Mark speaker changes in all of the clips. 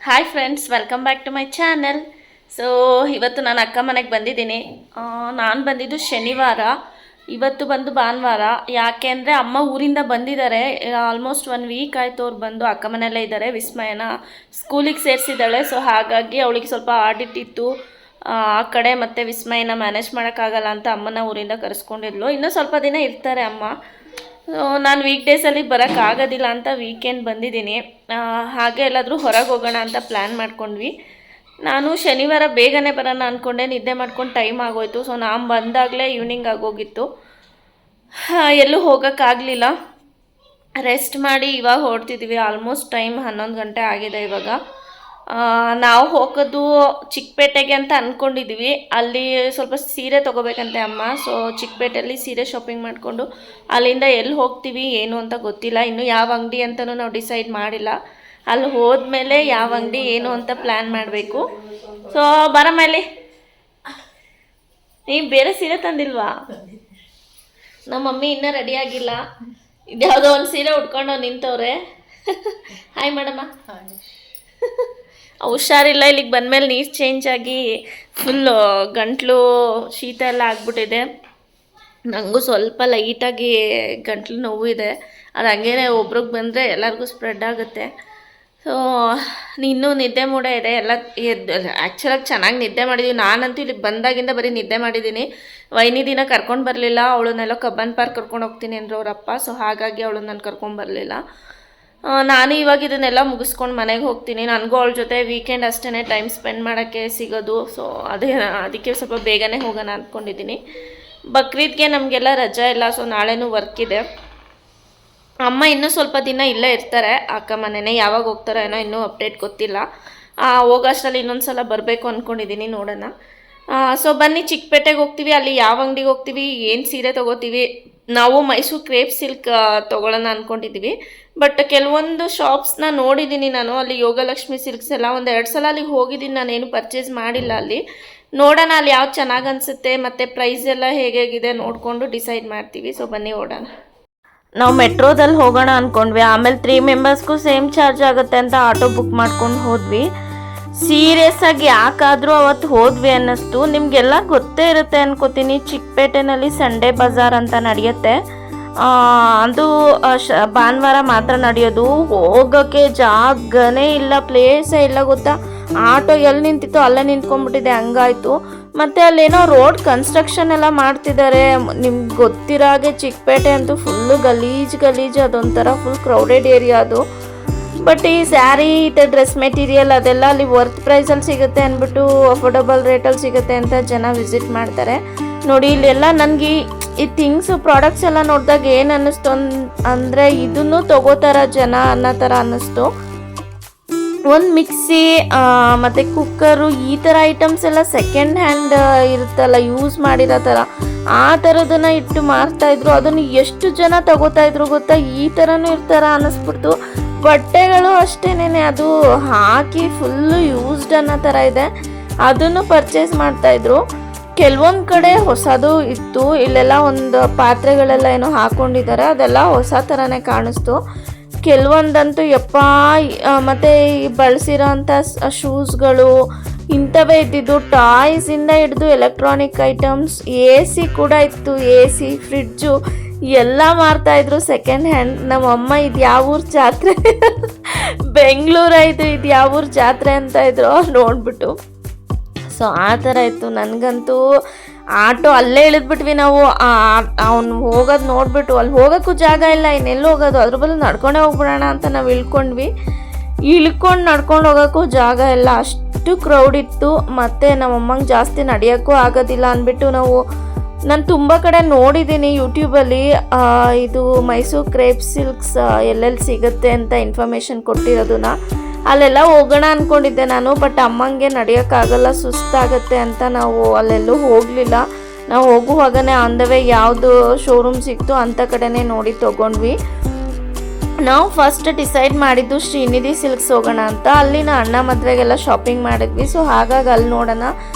Speaker 1: Hi friends, welcome back to my channel. So ಇವತ್ತು ನಾನು ಅಕ್ಕ ಮನೆಗೆ ಬಂದಿದ್ದೀನಿ. ನಾನು ಬಂದಿದ್ದು ಶನಿವಾರ, ಇವತ್ತು ಬಂದು ಭಾನುವಾರ. ಯಾಕೆ ಅಂದರೆ ಅಮ್ಮ ಊರಿಂದ ಬಂದಿದ್ದಾರೆ. ಆಲ್ಮೋಸ್ಟ್ 1 ವೀಕ್ ಆಯಿತು ಅವ್ರು ಬಂದು. ಅಕ್ಕ ಮನೆಯಲ್ಲೇ ಇದ್ದಾರೆ. ವಿಸ್ಮಯನ ಸ್ಕೂಲಿಗೆ ಸೇರಿಸಿದ್ದಾಳೆ. ಸೊ ಹಾಗಾಗಿ ಅವಳಿಗೆ ಸ್ವಲ್ಪ ಆಡಿಟ್ ಇತ್ತು ಆ ಕಡೆ, ಮತ್ತು ವಿಸ್ಮಯನ ಮ್ಯಾನೇಜ್ ಮಾಡೋಕ್ಕಾಗಲ್ಲ ಅಂತ ಅಮ್ಮನ ಊರಿಂದ ಕರೆಸ್ಕೊಂಡಿದ್ಲು. ಇನ್ನೂ ಸ್ವಲ್ಪ ದಿನ ಇರ್ತಾರೆ ಅಮ್ಮ. ನಾನು ವೀಕ್ ಡೇಸಲ್ಲಿ ಬರೋಕ್ಕಾಗೋದಿಲ್ಲ ಅಂತ ವೀಕೆಂಡ್ ಬಂದಿದ್ದೀನಿ. ಹಾಗೆ ಎಲ್ಲಾದರೂ ಹೊರಗೆ ಹೋಗೋಣ ಅಂತ ಪ್ಲ್ಯಾನ್ ಮಾಡ್ಕೊಂಡ್ವಿ. ನಾನು ಶನಿವಾರ ಬೇಗನೆ ಬರೋಣ ಅಂದ್ಕೊಂಡೆ, ನಿದ್ದೆ ಮಾಡ್ಕೊಂಡು ಟೈಮ್ ಆಗೋಯ್ತು. ಸೊ ನಾನು ಬಂದಾಗಲೇ ಈವ್ನಿಂಗ್ ಆಗೋಗಿತ್ತು, ಎಲ್ಲೂ ಹೋಗೋಕ್ಕಾಗಲಿಲ್ಲ. ರೆಸ್ಟ್ ಮಾಡಿ ಇವಾಗ ಹೊರಡ್ತಿದ್ದೀವಿ. ಆಲ್ಮೋಸ್ಟ್ ಟೈಮ್ 11 ಗಂಟೆ ಆಗಿದೆ ಇವಾಗ. ನಾವು ಹೋಗೋದು ಚಿಕ್ಕಪೇಟೆಗೆ ಅಂತ ಅಂದ್ಕೊಂಡಿದ್ವಿ. ಅಲ್ಲಿ ಸ್ವಲ್ಪ ಸೀರೆ ತೊಗೋಬೇಕಂತೆ ಅಮ್ಮ. ಸೊ ಚಿಕ್ಕಪೇಟೆಯಲ್ಲಿ ಸೀರೆ ಶಾಪಿಂಗ್ ಮಾಡಿಕೊಂಡು ಅಲ್ಲಿಂದ ಎಲ್ಲಿ ಹೋಗ್ತೀವಿ ಏನು ಅಂತ ಗೊತ್ತಿಲ್ಲ. ಇನ್ನು ಯಾವ ಅಂಗಡಿ ಅಂತಲೂ ನಾವು ಡಿಸೈಡ್ ಮಾಡಿಲ್ಲ. ಅಲ್ಲಿ ಹೋದ್ಮೇಲೆ ಯಾವ ಅಂಗಡಿ ಏನು ಅಂತ ಪ್ಲ್ಯಾನ್ ಮಾಡಬೇಕು. ಸೊ ಬರ ಮೇಲೆ ನೀವು ಬೇರೆ ಸೀರೆ ತಂದಿಲ್ವಾ? ನಮ್ಮ ಮಮ್ಮಿ ಇನ್ನೂ ರೆಡಿಯಾಗಿಲ್ಲ. ಇದ್ಯಾವುದೋ ಒಂದು ಸೀರೆ ಉಟ್ಕೊಂಡು ನಿಂತವ್ರೆ. Hi madam. ಹುಷಾರಿಲ್ಲ. ಇಲ್ಲಿಗೆ ಬಂದಮೇಲೆ ನೀರು ಚೇಂಜ್ ಆಗಿ ಫುಲ್ಲು ಗಂಟ್ಲು ಶೀತ ಎಲ್ಲ ಆಗ್ಬಿಟ್ಟಿದೆ. ನನಗೂ ಸ್ವಲ್ಪ ಲೈಟಾಗಿ ಗಂಟ್ಲು ನೋವು ಇದೆ. ಅದು ಹಂಗೇ ಒಬ್ರಿಗೆ ಬಂದರೆ ಎಲ್ಲರಿಗೂ ಸ್ಪ್ರೆಡ್ ಆಗುತ್ತೆ. ಸೊ ಇನ್ನೂ ನಿದ್ದೆ ಮೂಡ ಇದೆ. ಎಲ್ಲ ಆ್ಯಕ್ಚುಲಾಗಿ ಚೆನ್ನಾಗಿ ನಿದ್ದೆ ಮಾಡಿದ್ದೀವಿ. ನಾನಂತೂ ಇಲ್ಲಿಗೆ ಬಂದಾಗಿಂದ ಬರೀ ನಿದ್ದೆ ಮಾಡಿದ್ದೀನಿ. ವೈನಿ ದಿನ ಕರ್ಕೊಂಡು ಬರಲಿಲ್ಲ. ಅವಳನ್ನೆಲ್ಲ ಕಬ್ಬನ್ ಪಾರ್ಕ್ ಕರ್ಕೊಂಡು ಹೋಗ್ತೀನಿ ಅಂದರು ಅವರಪ್ಪ. ಸೊ ಹಾಗಾಗಿ ಅವಳು ನಾನು ಕರ್ಕೊಂಬರಲಿಲ್ಲ. ನಾನು ಇವಾಗ ಇದನ್ನೆಲ್ಲ ಮುಗಿಸ್ಕೊಂಡು ಮನೆಗೆ ಹೋಗ್ತೀನಿ. ನನಗೂ ಅವಳ ಜೊತೆ ವೀಕೆಂಡ್ ಅಷ್ಟೇ ಟೈಮ್ ಸ್ಪೆಂಡ್ ಮಾಡೋಕ್ಕೆ ಸಿಗೋದು. ಸೊ ಅದಕ್ಕೆ ಸ್ವಲ್ಪ ಬೇಗನೆ ಹೋಗೋಣ ಅಂದ್ಕೊಂಡಿದ್ದೀನಿ. ಬಕ್ರೀದ್ಗೆ ನಮಗೆಲ್ಲ ರಜಾ ಇಲ್ಲ. ಸೊ ನಾಳೆನೂ ವರ್ಕ್ ಇದೆ. ಅಮ್ಮ ಇನ್ನೂ ಸ್ವಲ್ಪ ದಿನ ಇಲ್ಲೇ ಇರ್ತಾರೆ ಅಕ್ಕ ಮನೆಯೇ. ಯಾವಾಗ ಹೋಗ್ತಾರೋ ಏನೋ ಇನ್ನೂ ಅಪ್ಡೇಟ್ ಗೊತ್ತಿಲ್ಲ. ಹೋಗೋಷ್ಟರಲ್ಲಿ ಇನ್ನೊಂದು ಸಲ ಬರಬೇಕು ಅಂದ್ಕೊಂಡಿದ್ದೀನಿ, ನೋಡೋಣ. ಸೊ ಬನ್ನಿ, ಚಿಕ್ಕಪೇಟೆಗೆ ಹೋಗ್ತೀವಿ. ಅಲ್ಲಿ ಯಾವ ಅಂಗಡಿಗೆ ಹೋಗ್ತೀವಿ, ಏನು ಸೀರೆ ತೊಗೋತೀವಿ. ನಾವು ಮೈಸೂರು ಕ್ರೇಪ್ ಸಿಲ್ಕ್ ತೊಗೊಳ್ಳೋಣ ಅಂದ್ಕೊಂಡಿದ್ದೀವಿ. ಬಟ್ ಕೆಲವೊಂದು ಶಾಪ್ಸ್ನ ನೋಡಿದ್ದೀನಿ ನಾನು. ಅಲ್ಲಿ ಯೋಗಲಕ್ಷ್ಮಿ ಸಿಲ್ಕ್ಸ್ ಎಲ್ಲ 1-2 ಸಲ ಅಲ್ಲಿಗೆ ಹೋಗಿದ್ದೀನಿ. ನಾನೇನು ಪರ್ಚೇಸ್ ಮಾಡಿಲ್ಲ ಅಲ್ಲಿ. ನೋಡೋಣ ಅಲ್ಲಿ ಯಾವ್ದು ಚೆನ್ನಾಗಿ ಅನಿಸುತ್ತೆ, ಮತ್ತು ಪ್ರೈಸ್ ಎಲ್ಲ ಹೇಗಿದೆ ನೋಡಿಕೊಂಡು ಡಿಸೈಡ್ ಮಾಡ್ತೀವಿ. ಸೊ ಬನ್ನಿ ಓಡೋಣ. ನಾವು ಮೆಟ್ರೋದಲ್ಲಿ ಹೋಗೋಣ ಅಂದ್ಕೊಂಡ್ವಿ. ಆಮೇಲೆ 3 ಮೆಂಬರ್ಸ್ಗೂ ಸೇಮ್ ಚಾರ್ಜ್ ಆಗುತ್ತೆ ಅಂತ ಆಟೋ ಬುಕ್ ಮಾಡ್ಕೊಂಡು ಹೋದ್ವಿ. ಸೀರಿಯಸ್ ಆಗಿ ಯಾಕಾದರೂ ಅವತ್ತು ಹೋದ್ವಿ ಅನ್ನಿಸ್ತು. ನಿಮಗೆಲ್ಲ ಗೊತ್ತೇ ಇರುತ್ತೆ ಅನ್ಕೋತೀನಿ, ಚಿಕ್ಕಪೇಟೆನಲ್ಲಿ ಸಂಡೇ ಬಜಾರ್ ಅಂತ ನಡೆಯುತ್ತೆ. ಅದು ಭಾನುವಾರ ಮಾತ್ರ ನಡೆಯೋದು. ಹೋಗೋಕ್ಕೆ ಜಾಗನೇ ಇಲ್ಲ, ಪ್ಲೇಸೇ ಇಲ್ಲ ಗೊತ್ತಾ. ಆಟೋ ಎಲ್ಲಿ ನಿಂತಿತ್ತು ಅಲ್ಲೇ ನಿಂತ್ಕೊಂಡ್ಬಿಟ್ಟಿದೆ, ಹಂಗಾಯ್ತು. ಮತ್ತು ಅಲ್ಲೇನೋ ರೋಡ್ ಕನ್ಸ್ಟ್ರಕ್ಷನ್ ಎಲ್ಲ ಮಾಡ್ತಿದ್ದಾರೆ. ನಿಮ್ಗೆ ಗೊತ್ತಿರೋ ಹಾಗೆ ಚಿಕ್ಕಪೇಟೆ ಅಂತೂ ಫುಲ್ಲು ಗಲೀಜು. ಅದೊಂಥರ ಫುಲ್ ಕ್ರೌಡೆಡ್ ಏರಿಯಾ ಅದು. ಬಟ್ ಈ ಸ್ಯಾರಿ ಡ್ರೆಸ್ ಮೆಟೀರಿಯಲ್ ಅದೆಲ್ಲ ಅಲ್ಲಿ ವರ್ತ್ ಪ್ರೈಸಲ್ಲಿ ಸಿಗುತ್ತೆ ಅಂದ್ಬಿಟ್ಟು ಅಫೋರ್ಡಬಲ್ ರೇಟಲ್ಲಿ ಸಿಗುತ್ತೆ ಅಂತ ಜನ ವಿಸಿಟ್ ಮಾಡ್ತಾರೆ. ನೋಡಿ ಇಲ್ಲೆಲ್ಲ ನನಗೆ ಈ ಥಿಂಗ್ಸು ಪ್ರಾಡಕ್ಟ್ಸ್ ಎಲ್ಲ ನೋಡಿದಾಗ ಏನು ಅನ್ನಿಸ್ತು ಅಂದರೆ ಇದನ್ನು ತಗೋತಾರ ಜನ ಅನ್ನೋ ಥರ ಅನ್ನಿಸ್ತು. ಒಂದು ಮಿಕ್ಸಿ ಮತ್ತು ಕುಕ್ಕರು, ಈ ಥರ ಐಟಮ್ಸ್ ಎಲ್ಲ ಸೆಕೆಂಡ್ ಹ್ಯಾಂಡ್ ಇರುತ್ತಲ್ಲ, ಯೂಸ್ ಮಾಡಿರೋ ಥರ, ಆ ಥರದನ್ನು ಇಟ್ಟು ಮಾರ್ತಾಯಿದ್ರು. ಅದನ್ನು ಎಷ್ಟು ಜನ ತಗೋತಾಯಿದ್ರು ಗೊತ್ತಾ. ಈ ಥರನೂ ಇರ್ತಾರ ಅನ್ನಿಸ್ಬಿಡ್ತು. ಬಟ್ಟೆಗಳು ಅಷ್ಟೇನೆ, ಅದು ಹಾಕಿ ಫುಲ್ಲು ಯೂಸ್ಡ್ ಅನ್ನೋ ಥರ ಇದೆ. ಅದನ್ನು ಪರ್ಚೇಸ್ ಮಾಡ್ತಾಯಿದ್ರು. ಕೆಲವೊಂದು ಕಡೆ ಹೊಸದು ಇತ್ತು. ಇಲ್ಲೆಲ್ಲ ಒಂದು ಪಾತ್ರೆಗಳೆಲ್ಲ ಏನೋ ಹಾಕ್ಕೊಂಡಿದ್ದಾರೆ, ಅದೆಲ್ಲ ಹೊಸ ಥರನೇ ಕಾಣಿಸ್ತು. ಕೆಲವೊಂದಂತೂ ಯಪ್ಪ. ಮತ್ತು ಬಳಸಿರೋ ಅಂಥ ಶೂಸ್ಗಳು ಇಂಥವೇ ಇದ್ದಿದ್ದು. ಟಾಯ್ಸಿಂದ ಹಿಡಿದು ಎಲೆಕ್ಟ್ರಾನಿಕ್ ಐಟಮ್ಸ್, AC ಕೂಡ ಇತ್ತು. AC, ಫ್ರಿಡ್ಜು ಎಲ್ಲ ಮಾರ್ತಾಯಿದ್ರು ಸೆಕೆಂಡ್ ಹ್ಯಾಂಡ್. ನಮ್ಮಮ್ಮ ಇದು ಯಾವ ಊರು ಜಾತ್ರೆ, ಬೆಂಗಳೂರಾಯಿತು, ಇದು ಯಾವ ಊರು ಜಾತ್ರೆ ಅಂತ ಇದ್ರು ನೋಡ್ಬಿಟ್ಟು. ಸೊ ಆ ಥರ ಇತ್ತು. ನನಗಂತೂ ಆಟೋ ಅಲ್ಲೇ ಇಳಿದ್ಬಿಟ್ವಿ ನಾವು. ಅವ್ನು ಹೋಗೋದು ನೋಡಿಬಿಟ್ಟು ಅಲ್ಲಿ ಹೋಗೋಕ್ಕೂ ಜಾಗ ಇಲ್ಲ, ಇನ್ನೆಲ್ಲಿ ಹೋಗೋದು, ಅದ್ರ ಬದಲು ನಡ್ಕೊಂಡೇ ಹೋಗ್ಬಿಡೋಣ ಅಂತ ನಾವು ಇಳ್ಕೊಂಡು ನಡ್ಕೊಂಡು ಹೋಗೋಕ್ಕೂ ಜಾಗ ಇಲ್ಲ, ಅಷ್ಟು ಕ್ರೌಡ್ ಇತ್ತು. ಮತ್ತು ನಮ್ಮಮ್ಮಂಗೆ ಜಾಸ್ತಿ ನಡೆಯೋಕ್ಕೂ ಆಗೋದಿಲ್ಲ ಅಂದ್ಬಿಟ್ಟು ನಾನು ತುಂಬ ಕಡೆ ನೋಡಿದ್ದೀನಿ ಯೂಟ್ಯೂಬಲ್ಲಿ. ಇದು ಮೈಸೂರು ಕ್ರೇಪ್ ಸಿಲ್ಕ್ಸ್ ಎಲ್ಲೆಲ್ಲಿ ಸಿಗುತ್ತೆ ಅಂತ ಇನ್ಫಾರ್ಮೇಷನ್ ಕೊಟ್ಟಿರೋದನ್ನ. ಅಲ್ಲೆಲ್ಲ ಹೋಗೋಣ ಅಂದ್ಕೊಂಡಿದ್ದೆ ನಾನು. ಬಟ್ ಅಮ್ಮಂಗೆ ನಡೆಯೋಕ್ಕಾಗಲ್ಲ, ಸುಸ್ತಾಗತ್ತೆ ಅಂತ ನಾವು ಅಲ್ಲೆಲ್ಲೂ ಹೋಗಲಿಲ್ಲ. ನಾವು ಹೋಗುವಾಗನೇ ಆನ್ ದ ವೇ ಯಾವುದು ಶೋರೂಮ್ ಸಿಕ್ತು ಅಂಥ ಕಡೆನೇ ನೋಡಿ ತೊಗೊಂಡ್ವಿ. ನಾವು ಫಸ್ಟ್ ಡಿಸೈಡ್ ಮಾಡಿದ್ದು ಶ್ರೀನಿಧಿ ಸಿಲ್ಕ್ಸ್ ಹೋಗೋಣ ಅಂತ. ಅಲ್ಲಿನ ಅಣ್ಣ ಮದುವೆಗೆಲ್ಲ ಶಾಪಿಂಗ್ ಮಾಡಿದ್ವಿ. ಸೊ ಹಾಗಾಗಿ ಅಲ್ಲಿ ನೋಡೋಣ,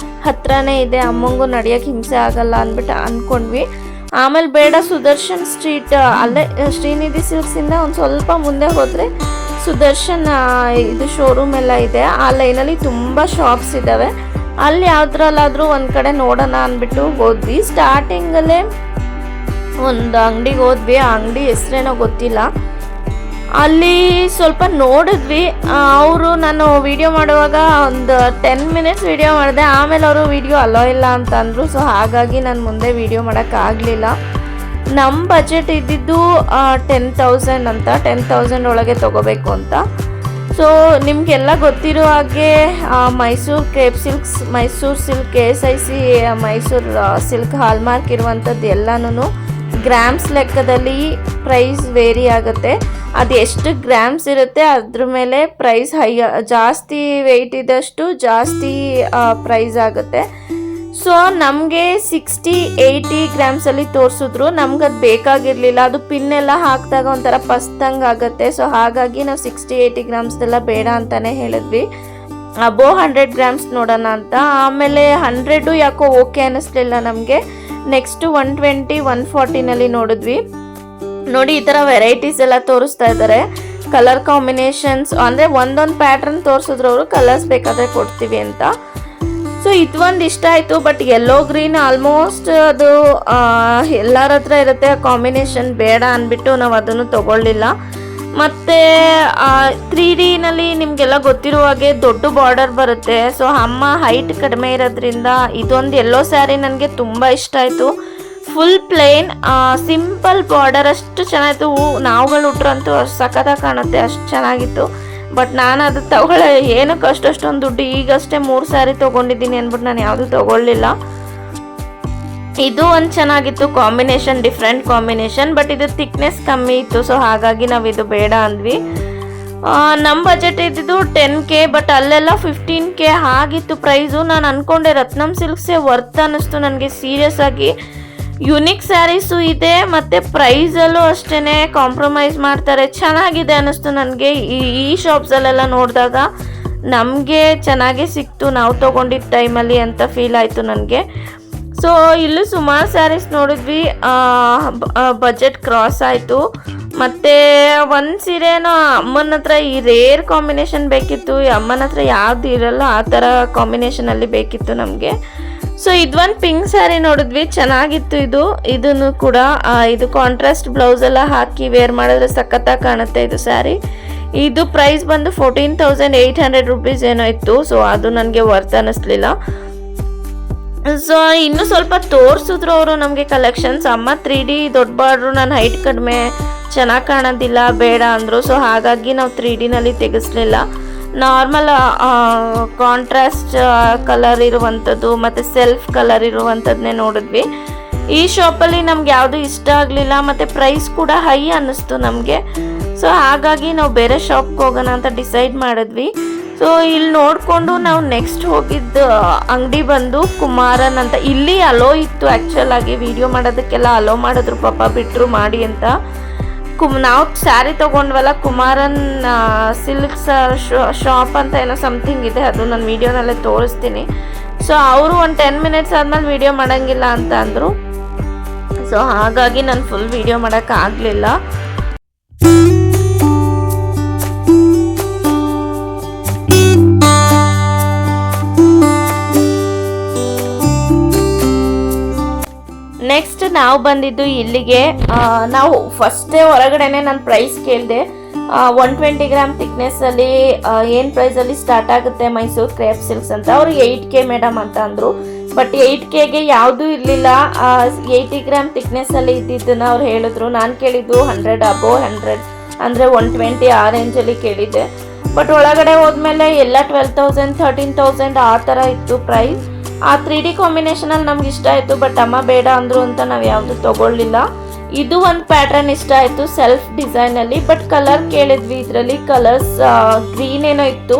Speaker 1: ಹತ್ರನೇ ಇದೆ, ಅಮ್ಮಂಗೂ ನಡೆಯೋಕ್ಕೆ ಹಿಂಸೆ ಆಗಲ್ಲ ಅಂದ್ಬಿಟ್ಟು ಅಂದ್ಕೊಂಡ್ವಿ. ಆಮೇಲೆ ಬೇಡ, ಸುದರ್ಶನ್ ಸ್ಟ್ರೀಟ್ ಅಲ್ಲೇ ಶ್ರೀನಿಧಿ ಸಿಲ್ಕ್ಸಿಂದ ಒಂದು ಸ್ವಲ್ಪ ಮುಂದೆ ಹೋದರೆ ಸುದರ್ಶನ್ ಇದು ಶೋರೂಮ್ ಎಲ್ಲ ಇದೆ. ಆ ಲೈನಲ್ಲಿ ತುಂಬ ಶಾಪ್ಸ್ ಇದ್ದಾವೆ. ಅಲ್ಲಿ ಯಾವ್ದ್ರಲ್ಲಾದರೂ ಒಂದು ಕಡೆ ನೋಡೋಣ ಅಂದ್ಬಿಟ್ಟು ಹೋದ್ವಿ. ಸ್ಟಾರ್ಟಿಂಗಲ್ಲೇ ಒಂದು ಅಂಗಡಿಗೆ ಹೋದ್ವಿ. ಆ ಅಂಗಡಿ ಹೆಸ್ರೇನೋ ಗೊತ್ತಿಲ್ಲ. ಅಲ್ಲಿ ಸ್ವಲ್ಪ ನೋಡಿದ್ವಿ. ಅವರು ನಾನು ವಿಡಿಯೋ ಮಾಡುವಾಗ ಒಂದು 10 ಮಿನಿಟ್ಸ್ ವಿಡಿಯೋ ಮಾಡಿದೆ. ಆಮೇಲೆ ಅವರು ವಿಡಿಯೋ ಅಲೋ ಇಲ್ಲ ಅಂತ ಅಂದರು. ಸೊ ಹಾಗಾಗಿ ನಾನು ಮುಂದೆ ವಿಡಿಯೋ ಮಾಡೋಕ್ಕಾಗಲಿಲ್ಲ. ನಮ್ಮ ಬಜೆಟ್ ಇದ್ದಿದ್ದು 10,000 ಅಂತ, 10,000 ಒಳಗೆ ತೊಗೋಬೇಕು ಅಂತ. ಸೊ ನಿಮಗೆಲ್ಲ ಗೊತ್ತಿರೋ ಹಾಗೆ Mysuru crepe silks, Mysuru silk, KSIC Mysuru silk hallmark ಇರುವಂಥದ್ದು ಎಲ್ಲನೂ ಗ್ರಾಮ್ಸ್ ಲೆಕ್ಕದಲ್ಲಿ ಪ್ರೈಸ್ ವೇರಿ ಆಗುತ್ತೆ. ಅದು ಎಷ್ಟು ಗ್ರಾಮ್ಸ್ ಇರುತ್ತೆ ಅದ್ರ ಮೇಲೆ ಪ್ರೈಸ್ ಜಾಸ್ತಿ ವೆಯ್ಟ್ ಇದ್ದಷ್ಟು ಜಾಸ್ತಿ ಪ್ರೈಸ್ ಆಗುತ್ತೆ. ಸೊ ನಮಗೆ 60-80 ಗ್ರಾಮ್ಸಲ್ಲಿ ತೋರಿಸಿದ್ರು. ನಮ್ಗೆ ಅದು ಬೇಕಾಗಿರಲಿಲ್ಲ. ಅದು ಪಿನ್ನೆಲ್ಲ ಹಾಕಿದಾಗ ಒಂಥರ ಪಸ್ತಂಗೆ ಆಗುತ್ತೆ. ಸೊ ಹಾಗಾಗಿ ನಾವು 60-80 ಗ್ರಾಮ್ಸ್ದೆಲ್ಲ ಬೇಡ ಅಂತಲೇ ಹೇಳಿದ್ವಿ. ಅಬೋವ್ 100 ಗ್ರಾಮ್ಸ್ ನೋಡೋಣ ಅಂತ. ಆಮೇಲೆ 100 ಯಾಕೋ ಓಕೆ ಅನ್ನಿಸ್ಲಿಲ್ಲ ನಮಗೆ. ನೆಕ್ಸ್ಟು 120, 140ನಲ್ಲಿ ನೋಡಿದ್ವಿ. ನೋಡಿ ಈ ಥರ ವೆರೈಟೀಸ್ ಎಲ್ಲ ತೋರಿಸ್ತಾ ಇದ್ದಾರೆ. ಕಲರ್ ಕಾಂಬಿನೇಷನ್ಸ್ ಅಂದರೆ ಒಂದೊಂದು ಪ್ಯಾಟ್ರನ್ ತೋರಿಸಿದ್ರು ಅವರು, ಕಲರ್ಸ್ ಬೇಕಾದರೆ ಕೊಡ್ತೀವಿ ಅಂತ. ಸೊ ಇದೊಂದು ಇಷ್ಟ ಆಯಿತು. ಬಟ್ ಯೆಲ್ಲೋ ಗ್ರೀನ್ ಆಲ್ಮೋಸ್ಟ್ ಅದು ಎಲ್ಲರ ಹತ್ರ ಇರುತ್ತೆ. ಕಾಂಬಿನೇಷನ್ ಬೇಡ ಅಂದ್ಬಿಟ್ಟು ನಾವು ಅದನ್ನು ತೊಗೊಳ್ಳಿಲ್ಲ. ಮತ್ತು 3Dನಲ್ಲಿ ನಿಮಗೆಲ್ಲ ಗೊತ್ತಿರುವ ಹಾಗೆ ದೊಡ್ಡ ಬಾರ್ಡರ್ ಬರುತ್ತೆ. ಸೊ ಅಮ್ಮ ಹೈಟ್ ಕಡಿಮೆ ಇರೋದ್ರಿಂದ ಇದೊಂದು ಯೆಲ್ಲೋ ಸ್ಯಾರಿ ನನಗೆ ತುಂಬ ಇಷ್ಟ ಆಯಿತು. ಫುಲ್ ಪ್ಲೇನ್ ಸಿಂಪಲ್ ಬಾರ್ಡರ್, ಅಷ್ಟು ಚೆನ್ನಾಗಿತ್ತು. ನಾವುಗಳು ಉಟ್ರಂತೂ ಅಷ್ಟು ಸಖತ್ತಾಗಿ ಕಾಣುತ್ತೆ, ಅಷ್ಟು ಚೆನ್ನಾಗಿತ್ತು. ಬಟ್ ನಾನು ಅದು ತಗೊಳ್ಳ ಏನಕ್ಕೆ ಅಷ್ಟೊಂದು ದುಡ್ಡು, ಈಗಷ್ಟೇ 3 ಸ್ಯಾರಿ ತೊಗೊಂಡಿದ್ದೀನಿ ಅಂದ್ಬಿಟ್ಟು ನಾನು ಯಾವುದೂ ತೊಗೊಳ್ಳಿಲ್ಲ. ಇದು ಒಂದು ಚೆನ್ನಾಗಿತ್ತು ಕಾಂಬಿನೇಷನ್, ಡಿಫ್ರೆಂಟ್ ಕಾಂಬಿನೇಷನ್. ಬಟ್ ಇದು ಥಿಕ್ನೆಸ್ ಕಮ್ಮಿ ಇತ್ತು. ಸೊ ಹಾಗಾಗಿ ನಾವು ಇದು ಬೇಡ ಅಂದ್ವಿ. ನಮ್ಮ ಬಜೆಟ್ ಇದ್ದಿದ್ದು 10K. ಬಟ್ ಅಲ್ಲೆಲ್ಲ 15K ಆಗಿತ್ತು ಪ್ರೈಸು. ನಾನು ಅಂದ್ಕೊಂಡೆ ರತ್ನಂ ಸಿಲ್ಕ್ಸೇ ವರ್ತ್ ಅನ್ನಿಸ್ತು ನನಗೆ. ಸೀರಿಯಸ್ ಆಗಿ ಯುನಿಕ್ ಸ್ಯಾರೀಸು ಇದೆ ಮತ್ತು ಪ್ರೈಸಲ್ಲೂ ಅಷ್ಟೇ ಕಾಂಪ್ರಮೈಸ್ ಮಾಡ್ತಾರೆ. ಚೆನ್ನಾಗಿದೆ ಅನ್ನಿಸ್ತು ನನಗೆ. ಈ ಶಾಪ್ಸಲ್ಲೆಲ್ಲ ನೋಡಿದಾಗ ನಮಗೆ ಚೆನ್ನಾಗೇ ಸಿಕ್ತು ನಾವು ತೊಗೊಂಡಿದ್ದ ಟೈಮಲ್ಲಿ ಅಂತ ಫೀಲ್ ಆಯಿತು ನನಗೆ. ಸೊ ಇಲ್ಲೂ ಸುಮಾರು ಸ್ಯಾರೀಸ್ ನೋಡಿದ್ವಿ. ಬಜೆಟ್ ಕ್ರಾಸ್ ಆಯಿತು. ಮತ್ತು ಒಂದು ಸೀರೆನೋ ಅಮ್ಮನ ಹತ್ರ ಈ ರೇರ್ ಕಾಂಬಿನೇಷನ್ ಬೇಕಿತ್ತು. ಈ ಅಮ್ಮನ ಹತ್ರ ಯಾವುದು ಇರಲ್ಲ ಆ ಥರ ಕಾಂಬಿನೇಷನಲ್ಲಿ ಬೇಕಿತ್ತು ನಮಗೆ. ಸೊ ಇದೊಂದು ಪಿಂಕ್ ಸ್ಯಾರಿ ನೋಡಿದ್ವಿ, ಚೆನ್ನಾಗಿತ್ತು. ಇದನ್ನು ಕೂಡ ಇದು ಕಾಂಟ್ರಾಸ್ಟ್ ಬ್ಲೌಸ್ ಎಲ್ಲ ಹಾಕಿ ವೇರ್ ಮಾಡಿದ್ರೆ ಸಖತ್ತಾಗಿ ಕಾಣುತ್ತೆ ಇದು ಸ್ಯಾರಿ. ಇದು ಪ್ರೈಸ್ ಬಂದು 14,800 ರುಪೀಸ್ ಏನೋ ಇತ್ತು. ಸೊ ಅದು ನನಗೆ ವರ್ತ್ ಅನ್ನಿಸ್ಲಿಲ್ಲ. ಸೊ ಇನ್ನೂ ಸ್ವಲ್ಪ ತೋರಿಸಿದ್ರು ಅವರು ನಮಗೆ ಕಲೆಕ್ಷನ್ಸ್. ಅಮ್ಮ 3D ದೊಡ್ಡ ಬಾರ್ಡ್ರು, ನಾನು ಹೈಟ್ ಕಡಿಮೆ, ಚೆನ್ನಾಗಿ ಕಾಣೋದಿಲ್ಲ, ಬೇಡ ಅಂದರು. ಸೊ ಹಾಗಾಗಿ ನಾವು 3Dನಲ್ಲಿ ತೆಗೆಸಲಿಲ್ಲ. ನಾರ್ಮಲ್ ಕಾಂಟ್ರಾಸ್ಟ್ ಕಲರ್ ಇರುವಂಥದ್ದು ಮತ್ತು ಸೆಲ್ಫ್ ಕಲರ್ ಇರುವಂಥದ್ದನ್ನೇ ನೋಡಿದ್ವಿ. ಈ ಶಾಪಲ್ಲಿ ನಮ್ಗೆ ಯಾವುದು ಇಷ್ಟ ಆಗಲಿಲ್ಲ ಮತ್ತು ಪ್ರೈಸ್ ಕೂಡ ಹೈ ಅನ್ನಿಸ್ತು ನಮಗೆ. ಸೊ ಹಾಗಾಗಿ ನಾವು ಬೇರೆ ಶಾಪ್ಗೆ ಹೋಗೋಣ ಅಂತ ಡಿಸೈಡ್ ಮಾಡಿದ್ವಿ. ಸೊ ಇಲ್ಲಿ ನೋಡಿಕೊಂಡು ನಾವು ನೆಕ್ಸ್ಟ್ ಹೋಗಿದ್ದ ಅಂಗಡಿ ಬಂದು ಕುಮಾರನ್ ಅಂತ. ಇಲ್ಲಿ ಅಲೋ ಇತ್ತು ಆ್ಯಕ್ಚುಲ್ ಆಗಿ, ವಿಡಿಯೋ ಮಾಡೋದಕ್ಕೆಲ್ಲ ಅಲೋ ಮಾಡಿದ್ರು, ಪಾಪ ಬಿಟ್ಟರು ಮಾಡಿ ಅಂತ. ನಾವು ಸ್ಯಾರಿ ತೊಗೊಂಡ್ವಲ್ಲ, ಕುಮಾರನ್ ಸಿಲ್ಕ್ಸ್ ಶಾಪ್ ಅಂತ ಏನೋ ಸಮಥಿಂಗ್ ಇದೆ. ಅದು ನಾನು ವೀಡಿಯೋನಲ್ಲೇ ತೋರಿಸ್ತೀನಿ. ಸೊ ಅವರು ಒಂದು 10 ಮಿನಿಟ್ಸ್ ಆದಮೇಲೆ ವೀಡಿಯೋ ಮಾಡೋಂಗಿಲ್ಲ ಅಂತ ಅಂದರು. ಸೊ ಹಾಗಾಗಿ ನಾನು ಫುಲ್ ವೀಡಿಯೋ ಮಾಡೋಕ್ಕಾಗಲಿಲ್ಲ. ನೆಕ್ಸ್ಟ್ ನಾವು ಬಂದಿದ್ದು ಇಲ್ಲಿಗೆ. ನಾವು ಫಸ್ಟೇ ಹೊರಗಡೆನೆ ನಾನು ಪ್ರೈಸ್ ಕೇಳಿದೆ. 120 ಗ್ರಾಮ್ ಥಿಕ್ನೆಸ್ಸಲ್ಲಿ ಏನು ಪ್ರೈಸಲ್ಲಿ ಸ್ಟಾರ್ಟ್ ಆಗುತ್ತೆ ಮೈಸೂರು ಕ್ರೇಪ್ ಸಿಲ್ಕ್ಸ್ ಅಂತ. ಅವರು 8K ಮೇಡಮ್ ಅಂತ ಅಂದರು. ಬಟ್ 8Kಗೆ ಯಾವುದೂ ಇರಲಿಲ್ಲ. 80 ಗ್ರಾಮ್ ಥಿಕ್ನೆಸ್ಸಲ್ಲಿ ಇದ್ದಿದ್ದನ್ನು ಅವ್ರು ಹೇಳಿದ್ರು. ನಾನು ಕೇಳಿದ್ದು 100 ಅಬೋವ್ 100 ಅಂದರೆ 120 ಆ ರೇಂಜಲ್ಲಿ ಕೇಳಿದ್ದೆ. ಬಟ್ ಒಳಗಡೆ ಹೋದ್ಮೇಲೆ ಎಲ್ಲ 12,000 13,000 ಆ ಥರ ಇತ್ತು ಪ್ರೈಸ್. ಆ 3D ಕಾಂಬಿನೇಷನಲ್ಲಿ ನಮ್ಗೆ ಇಷ್ಟ ಆಯಿತು. ಬಟ್ ಅಮ್ಮ ಬೇಡ ಅಂದರು ಅಂತ ನಾವು ಯಾವುದು ತೊಗೊಳ್ಳಿಲ್ಲ. ಇದು ಒಂದು ಪ್ಯಾಟ್ರನ್ ಇಷ್ಟ ಆಯಿತು ಸೆಲ್ಫ್ ಡಿಸೈನಲ್ಲಿ. ಬಟ್ ಕಲರ್ ಕೇಳಿದ್ವಿ. ಇದರಲ್ಲಿ ಕಲರ್ಸ್ ಗ್ರೀನ್ ಏನೋ ಇತ್ತು,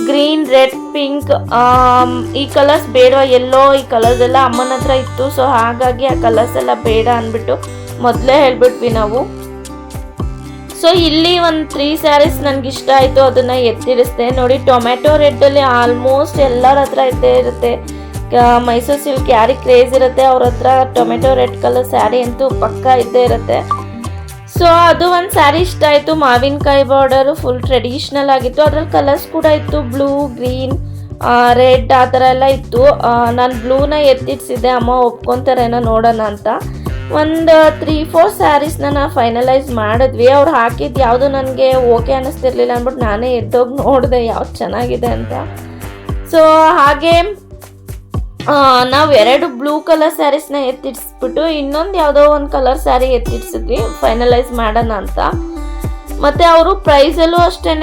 Speaker 1: ಗ್ರೀನ್, ರೆಡ್, ಪಿಂಕ್. ಈ ಕಲರ್ಸ್ ಬೇಡ, ಎಲ್ಲೋ, ಈ ಕಲರ್ಸ್ ಎಲ್ಲ ಅಮ್ಮನ ಹತ್ರ ಇತ್ತು. ಸೊ ಹಾಗಾಗಿ ಆ ಕಲರ್ಸ್ ಎಲ್ಲ ಬೇಡ ಅಂದ್ಬಿಟ್ಟು ಮೊದಲೇ ಹೇಳ್ಬಿಟ್ವಿ ನಾವು. ಸೊ ಇಲ್ಲಿ ಒಂದು 3 ಸ್ಯಾರೀಸ್ ನನಗೆ ಇಷ್ಟ ಆಯಿತು. ಅದನ್ನು ಎತ್ತಿಡಿಸ್ದೆ. ನೋಡಿ, ಟೊಮೆಟೊ ರೆಡ್ಡಲ್ಲಿ ಆಲ್ಮೋಸ್ಟ್ ಎಲ್ಲರ ಹತ್ರ ಇದ್ದೇ ಇರುತ್ತೆ. ಮೈಸೂರು ಸಿಲ್ಕ್ ಯಾರಿಗೆ ಕ್ರೇಜ್ ಇರುತ್ತೆ ಅವ್ರ ಹತ್ರ ಟೊಮೆಟೊ ರೆಡ್ ಕಲರ್ ಸ್ಯಾರಿ ಅಂತೂ ಪಕ್ಕ ಇದ್ದೇ ಇರುತ್ತೆ. ಸೊ ಅದು ಒಂದು ಸ್ಯಾರಿ ಇಷ್ಟ ಆಯಿತು. ಮಾವಿನಕಾಯಿ ಬಾರ್ಡರು ಫುಲ್ ಟ್ರೆಡಿಷ್ನಲ್ ಆಗಿತ್ತು. ಅದ್ರಲ್ಲಿ ಕಲರ್ಸ್ ಕೂಡ ಇತ್ತು, ಬ್ಲೂ, ಗ್ರೀನ್, ರೆಡ್ ಆ ಥರ ಎಲ್ಲ ಇತ್ತು. ನಾನು ಬ್ಲೂನ ಎತ್ತಿಡ್ಸಿದ್ದೆ, ಅಮ್ಮ ಒಪ್ಕೊತಾರೇನೋ ನೋಡೋಣ ಅಂತ. ಒಂದು 3-4 ಸ್ಯಾರೀಸ್ನ ಫೈನಲೈಸ್ ಮಾಡಿದ್ವಿ. ಅವ್ರು ಹಾಕಿದ್ದು ಯಾವುದು ನನಗೆ ಓಕೆ ಅನ್ನಿಸ್ತಿರ್ಲಿಲ್ಲ ಅಂದ್ಬಿಟ್ಟು ನಾನೇ ಎದ್ದೋಗಿ ನೋಡಿದೆ ಯಾವ್ದು ಚೆನ್ನಾಗಿದೆ ಅಂತ. ಸೊ ಹಾಗೆ ನಾವು 2 ಬ್ಲೂ ಕಲರ್ ಸ್ಯಾರೀಸ್ನ ಎತ್ತಿಡ್ಸ್ಬಿಟ್ಟು ಇನ್ನೊಂದು ಯಾವುದೋ ಒಂದು ಕಲರ್ ಸ್ಯಾರಿ ಎತ್ತಿಡ್ಸಿದ್ವಿ ಫೈನಲೈಸ್ ಮಾಡೋಣ ಅಂತ. ಮತ್ತು ಅವರು ಪ್ರೈಸಲ್ಲೂ ಅಷ್ಟೇ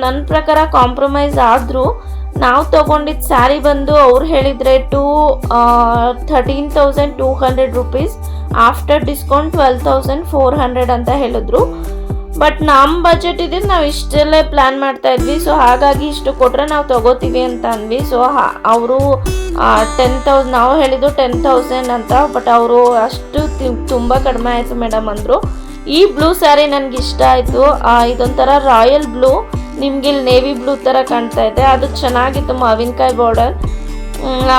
Speaker 1: ನನ್ನ ಪ್ರಕಾರ ಕಾಂಪ್ರಮೈಸ್ ಆದರು. ನಾವು ತೊಗೊಂಡಿದ್ದ ಸ್ಯಾರಿ ಬಂದು ಅವ್ರು ಹೇಳಿದ ರೇಟು 13,200 ರುಪೀಸ್, ಆಫ್ಟರ್ ಡಿಸ್ಕೌಂಟ್ 12,400 ಅಂತ ಹೇಳಿದ್ರು. ಬಟ್ ನಮ್ಮ ಬಜೆಟ್ ಇದ್ದಿದ್ದು ನಾವು ಇಷ್ಟೆಲ್ಲೇ ಪ್ಲ್ಯಾನ್ ಮಾಡ್ತಾ ಇದ್ವಿ. ಸೊ ಹಾಗಾಗಿ ಇಷ್ಟು ಕೊಟ್ಟರೆ ನಾವು ತೊಗೋತೀವಿ ಅಂತ ಅಂದ್ವಿ. ಸೊ ಅವರು 10,000 ನಾವು ಹೇಳಿದ್ದು 10,000 ಅಂತ, ಬಟ್ ಅವರು ಅಷ್ಟು ತುಂಬ ಕಡಿಮೆ ಆಯಿತು ಮೇಡಮ್ ಅಂದರು. ಈ ಬ್ಲೂ ಸ್ಯಾರಿ ನನಗೆ ಇಷ್ಟ ಆಯಿತು. ಇದೊಂಥರ ರಾಯಲ್ ಬ್ಲೂ, ನಿಮ್ಗೆ ಇಲ್ಲಿ ನೇವಿ ಬ್ಲೂ ಥರ ಕಾಣ್ತಾ ಇದೆ. ಅದು ಚೆನ್ನಾಗಿತ್ತು, ಮಾವಿನಕಾಯಿ ಬಾರ್ಡರ್.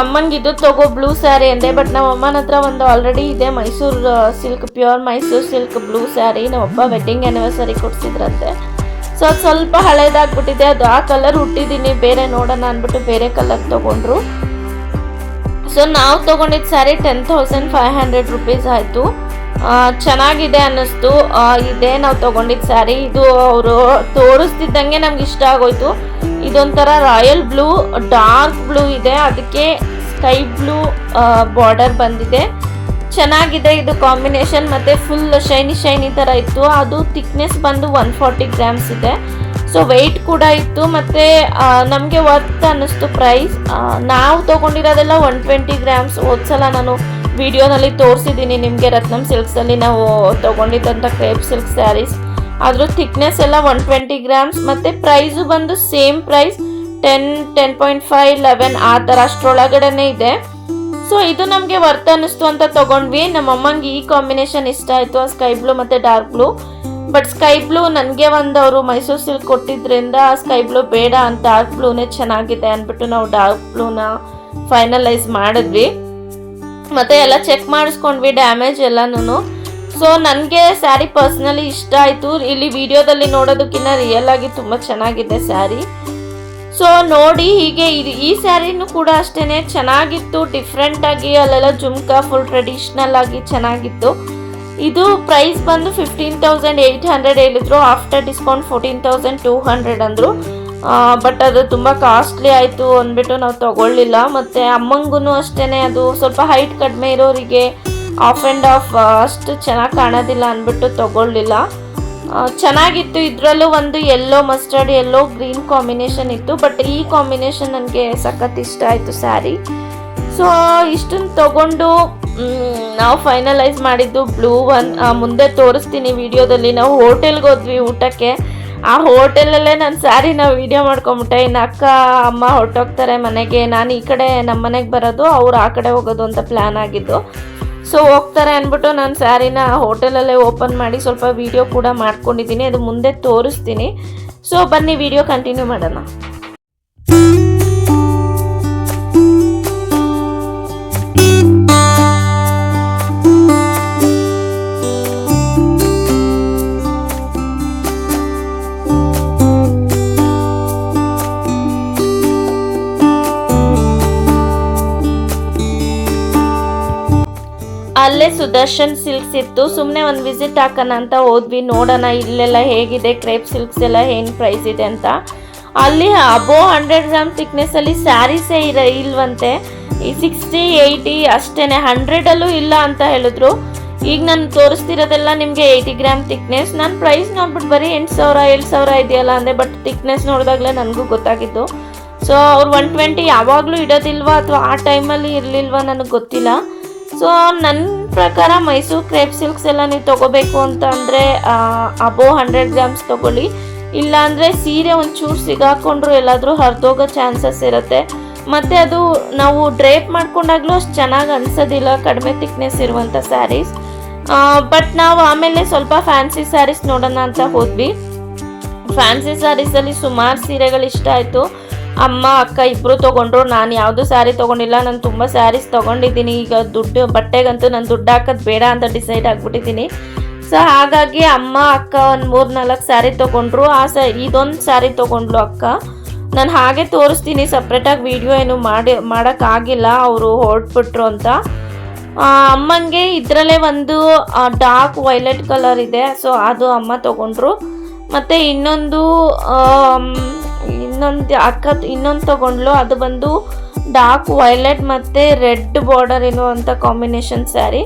Speaker 1: ಅಮ್ಮನಿಗೆ ಇದು ತಗೋ ಬ್ಲೂ ಸ್ಯಾರಿ ಅಂದೆ, ಬಟ್ ನಮ್ಮ ಅಮ್ಮನ ಹತ್ರ ಒಂದು ಆಲ್ರೆಡಿ ಇದೆ, Mysuru silk, pure Mysuru silk blue sari. ನಮ್ಮಪ್ಪ ವೆಡ್ಡಿಂಗ್ ಆ್ಯನಿವರ್ಸರಿ ಕೊಡಿಸಿದ್ರಂತೆ. ಸೊ ಅದು ಸ್ವಲ್ಪ ಹಳೇದಾಗ್ಬಿಟ್ಟಿದೆ. ಅದು ಆ ಕಲರ್ ಹುಟ್ಟಿದ್ದೀನಿ, ಬೇರೆ ನೋಡೋಣ ಅಂದ್ಬಿಟ್ಟು ಬೇರೆ ಕಲರ್ ತೊಗೊಂಡ್ರು. ಸೊ ನಾವು ತೊಗೊಂಡಿದ್ದು ಸ್ಯಾರಿ 10,500 ರುಪೀಸ್ ಆಯಿತು. ಚೆನ್ನಾಗಿದೆ ಅನ್ನಿಸ್ತು. ಇದೇ ನಾವು ತೊಗೊಂಡಿದ್ದು ಸ್ಯಾರಿ. ಇದು ಅವರು ತೋರಿಸ್ತಿದ್ದಂಗೆ ನಮ್ಗೆ ಇಷ್ಟ ಆಗೋಯ್ತು. ಇದೊಂಥರ ರಾಯಲ್ ಬ್ಲೂ, ಡಾರ್ಕ್ ಬ್ಲೂ ಇದೆ, ಅದಕ್ಕೆ ಸ್ಕೈ ಬ್ಲೂ ಬಾರ್ಡರ್ ಬಂದಿದೆ. ಚೆನ್ನಾಗಿದೆ ಇದು ಕಾಂಬಿನೇಷನ್. ಮತ್ತು ಫುಲ್ ಶೈನಿ ಥರ ಇತ್ತು. ಅದು ಥಿಕ್ನೆಸ್ ಬಂದು 140 ಗ್ರಾಮ್ಸ್ ಇದೆ. ಸೊ ವೆಯ್ಟ್ ಕೂಡ ಇತ್ತು. ಮತ್ತು ನಮಗೆ ವರ್ತ್ ಅನ್ನಿಸ್ತು ಪ್ರೈಸ್. ನಾವು ತೊಗೊಂಡಿರೋದೆಲ್ಲ 120 ಗ್ರಾಮ್ಸ್. ಹೋದ್ಸಲ ನಾನು ವಿಡಿಯೋನಲ್ಲಿ ತೋರಿಸಿದ್ದೀನಿ ನಿಮಗೆ, ರತ್ನಂ ಸಿಲ್ಕ್ಸಲ್ಲಿ ನಾವು ತೊಗೊಂಡಿದ್ದಂಥ ಕ್ರೇಪ್ ಸಿಲ್ಕ್ ಸ್ಯಾರೀಸ್. ಅದ್ರ ಥಿಕ್ನೆಸ್ ಎಲ್ಲ 120 ಗ್ರಾಮ್ಸ್. ಮತ್ತು ಪ್ರೈಸು ಬಂದು ಸೇಮ್ ಪ್ರೈಸ್ 10, 10.5, 11 ಆ ಥರ ಅಷ್ಟರೊಳಗಡೆ ಇದೆ. ಸೊ ಇದು ನಮಗೆ ವರ್ತ್ ಅನ್ನಿಸ್ತು ಅಂತ ತೊಗೊಂಡ್ವಿ. ನಮ್ಮಮ್ಮಂಗೆ ಈ ಕಾಂಬಿನೇಷನ್ ಇಷ್ಟ ಆಯಿತು, ಸ್ಕೈ ಬ್ಲೂ ಮತ್ತು dark blue. But sky blue ನನಗೆ ಒಂದು ಅವರು ಮೈಸೂರು ಸಿಲ್ಕ್ ಕೊಟ್ಟಿದ್ದರಿಂದ ಸ್ಕೈ ಬ್ಲೂ ಬೇಡ ಅಂತ ಡಾರ್ಕ್ ಬ್ಲೂನೇ ಚೆನ್ನಾಗಿದೆ ಅಂದ್ಬಿಟ್ಟು ನಾವು ಡಾರ್ಕ್ ಬ್ಲೂನ ಫೈನಲೈಸ್ ಮಾಡಿದ್ವಿ. ಮತ್ತು ಎಲ್ಲ ಚೆಕ್ ಮಾಡಿಸ್ಕೊಂಡ್ವಿ ಡ್ಯಾಮೇಜ್ ಎಲ್ಲನೂ. ಸೊ ನನಗೆ ಸ್ಯಾರಿ ಪರ್ಸ್ನಲಿ ಇಷ್ಟ ಆಯಿತು. ಇಲ್ಲಿ ವಿಡಿಯೋದಲ್ಲಿ ನೋಡೋದಕ್ಕಿಂತ ರಿಯಲ್ ಆಗಿ ತುಂಬ ಚೆನ್ನಾಗಿದೆ ಸ್ಯಾರಿ. ಸೊ ನೋಡಿ, ಹೀಗೆ ಈ ಸ್ಯಾರಿನೂ ಕೂಡ ಅಷ್ಟೇ ಚೆನ್ನಾಗಿತ್ತು, ಡಿಫ್ರೆಂಟಾಗಿ. ಅಲ್ಲೆಲ್ಲ ಜುಮ್ಕಾ ಫುಲ್ ಟ್ರೆಡಿಷ್ನಲ್ ಆಗಿ ಚೆನ್ನಾಗಿತ್ತು. ಇದು ಪ್ರೈಸ್ ಬಂದು 15,800 ಹೇಳಿದ್ರು, ಆಫ್ಟರ್ ಡಿಸ್ಕೌಂಟ್ 14,200 ಅಂದರು. ಬಟ್ ಅದು ತುಂಬ ಕಾಸ್ಟ್ಲಿ ಆಯಿತು ಅಂದ್ಬಿಟ್ಟು ನಾವು ತೊಗೊಳ್ಳಿಲ್ಲ. ಮತ್ತು ಅಮ್ಮಂಗೂ ಅಷ್ಟೇ ಅದು ಸ್ವಲ್ಪ ಹೈಟ್ ಕಡಿಮೆ ಇರೋರಿಗೆ ಆಫ್ ಆ್ಯಂಡ್ ಆಫ್ ಅಷ್ಟು ಚೆನ್ನಾಗಿ ಕಾಣೋದಿಲ್ಲ ಅಂದ್ಬಿಟ್ಟು ತೊಗೊಳ್ಳಿಲ್ಲ. ಚೆನ್ನಾಗಿತ್ತು. ಇದರಲ್ಲೂ ಒಂದು yellow, mustard yellow, green combination ಇತ್ತು. ಬಟ್ ಈ ಕಾಂಬಿನೇಷನ್ ನನಗೆ ಸಖತ್ ಇಷ್ಟ ಆಯಿತು ಸ್ಯಾರಿ. ಸೊ ಇಷ್ಟನ್ನು ತೊಗೊಂಡು ನಾವು ಫೈನಲೈಸ್ ಮಾಡಿದ್ದು ಬ್ಲೂ ಒನ್. ಮುಂದೆ ತೋರಿಸ್ತೀನಿ ವಿಡಿಯೋದಲ್ಲಿ. ನಾವು ಹೋಟೆಲ್ಗೆ ಹೋದ್ವಿ ಊಟಕ್ಕೆ. ಆ ಹೋಟೆಲಲ್ಲೇ ನಾನು ಸ್ಯಾರಿನ ವೀಡಿಯೋ ಮಾಡ್ಕೊಂಬಿಟ್ಟೆ. ಇನ್ನು ಅಕ್ಕ ಅಮ್ಮ ಹೊರಟೋಗ್ತಾರೆ ಮನೆಗೆ, ನಾನು ಈ ಕಡೆ ನಮ್ಮ ಮನೆಗೆ ಬರೋದು, ಅವ್ರು ಆ ಕಡೆ ಹೋಗೋದು ಅಂತ ಪ್ಲ್ಯಾನ್ ಆಗಿದ್ದು. ಸೊ ಹೋಗ್ತಾರೆ ಅಂದ್ಬಿಟ್ಟು ನಾನು ಸ್ಯಾರಿನ ಹೋಟೆಲಲ್ಲೇ ಓಪನ್ ಮಾಡಿ ಸ್ವಲ್ಪ ವೀಡಿಯೋ ಕೂಡ ಮಾಡ್ಕೊಂಡಿದ್ದೀನಿ. ಅದು ಮುಂದೆ ತೋರಿಸ್ತೀನಿ. ಸೊ ಬನ್ನಿ ವಿಡಿಯೋ ಕಂಟಿನ್ಯೂ ಮಾಡೋಣ. ಅಲ್ಲೇ ಸುದರ್ಶನ್ ಸಿಲ್ಕ್ಸ್ ಇತ್ತು. ಸುಮ್ಮನೆ ಒಂದು ವಿಸಿಟ್ ಹಾಕೋಣ ಅಂತ ಹೋದ್ವಿ, ನೋಡೋಣ ಇಲ್ಲೆಲ್ಲ ಹೇಗಿದೆ, ಕ್ರೇಪ್ ಸಿಲ್ಕ್ಸ್ ಎಲ್ಲ ಏನು ಪ್ರೈಸ್ ಇದೆ ಅಂತ. ಅಲ್ಲಿ ಅಬೋ 100 ಗ್ರಾಮ್ ಥಿಕ್ನೆಸ್ಸಲ್ಲಿ ಸ್ಯಾರೀಸೇ ಇಲ್ವಂತೆ. ಈ 60, 80 ಅಷ್ಟೇ, 100ಅಲ್ಲೂ ಇಲ್ಲ ಅಂತ ಹೇಳಿದ್ರು. ಈಗ ನಾನು ತೋರಿಸ್ತಿರೋದೆಲ್ಲ ನಿಮಗೆ 80 ಗ್ರಾಮ್ ಥಿಕ್ನೆಸ್. ನಾನು ಪ್ರೈಸ್ ನೋಡ್ಬಿಟ್ಟು ಬರೀ 8,000, 7,000 ಇದೆಯಲ್ಲ ಅಂದೆ. ಬಟ್ ಥಿಕ್ನೆಸ್ ನೋಡಿದಾಗಲೇ ನನಗೂ ಗೊತ್ತಾಗಿದ್ದು. ಸೊ ಅವ್ರು 120 ಯಾವಾಗಲೂ ಇಡೋದಿಲ್ವಾ ಅಥವಾ ಆ ಟೈಮಲ್ಲಿ ಇರಲಿಲ್ವಾ ನನಗೆ ಗೊತ್ತಿಲ್ಲ. ಸೊ ನನ್ನ ಪ್ರಕಾರ ಮೈಸೂರು ಕ್ರೇಪ್ ಸಿಲ್ಕ್ಸ್ ಎಲ್ಲ ನೀವು ತೊಗೋಬೇಕು ಅಂತ ಅಂದರೆ ಅಬೋ 100 ಗ್ರಾಮ್ಸ್ ತೊಗೊಳ್ಳಿ. ಇಲ್ಲಾಂದರೆ ಸೀರೆ ಒಂಚೂರು ಸಿಗಾಕೊಂಡ್ರು ಎಲ್ಲಾದರೂ ಹರಿದೋಗೋ ಚಾನ್ಸಸ್ ಇರುತ್ತೆ. ಮತ್ತು ಅದು ನಾವು ಡ್ರೇಪ್ ಮಾಡ್ಕೊಂಡಾಗಲೂ ಅಷ್ಟು ಚೆನ್ನಾಗಿ ಅನಿಸೋದಿಲ್ಲ ಕಡಿಮೆ ಥಿಕ್ನೆಸ್ ಇರುವಂಥ ಸ್ಯಾರೀಸ್. ಬಟ್ ನಾವು ಆಮೇಲೆ ಸ್ವಲ್ಪ ಫ್ಯಾನ್ಸಿ ಸ್ಯಾರೀಸ್ ನೋಡೋಣ ಅಂತ ಹೋದ್ವಿ. ಫ್ಯಾನ್ಸಿ ಸ್ಯಾರೀಸಲ್ಲಿ ಸುಮಾರು ಸೀರೆಗಳು ಇಷ್ಟ ಆಯಿತು. ಅಮ್ಮ ಅಕ್ಕ ಇಬ್ಬರು ತೊಗೊಂಡ್ರು. ನಾನು ಯಾವುದು ಸ್ಯಾರಿ ತೊಗೊಂಡಿಲ್ಲ. ನಾನು ತುಂಬ ಸ್ಯಾರೀಸ್ ತೊಗೊಂಡಿದ್ದೀನಿ. ಈಗ ಬಟ್ಟೆಗಂತೂ ನಾನು ದುಡ್ಡು ಹಾಕೋದು ಬೇಡ ಅಂತ ಡಿಸೈಡ್ ಆಗಿಬಿಟ್ಟಿದ್ದೀನಿ. ಸೊ ಹಾಗಾಗಿ ಅಮ್ಮ ಅಕ್ಕ ಒಂದು 3-4 ಸ್ಯಾರಿ ತೊಗೊಂಡ್ರು. ಇದೊಂದು ಸ್ಯಾರಿ ತೊಗೊಂಡ್ಲು ಅಕ್ಕ. ನಾನು ಹಾಗೆ ತೋರಿಸ್ತೀನಿ, ಸಪ್ರೇಟಾಗಿ ವಿಡಿಯೋ ಏನು ಮಾಡೋಕ್ಕಾಗಿಲ್ಲ, ಅವರು ಹೊರಟ್ಬಿಟ್ರು ಅಂತ. ಅಮ್ಮಂಗೆ ಇದರಲ್ಲೇ ಒಂದು ಡಾರ್ಕ್ ವೈಲೆಟ್ ಕಲರ್ ಇದೆ, ಸೊ ಅದು ಅಮ್ಮ ತೊಗೊಂಡ್ರು. ಮತ್ತು ಇನ್ನೊಂದು ಅಕ್ಕ ಇನ್ನೊಂದು ತೊಗೊಂಡ್ಲು, ಅದು ಬಂದು ಡಾರ್ಕ್ ವೈಲೆಟ್ ಮತ್ತು ರೆಡ್ ಬಾರ್ಡರ್ ಇರುವಂಥ ಕಾಂಬಿನೇಷನ್ ಸ್ಯಾರಿ.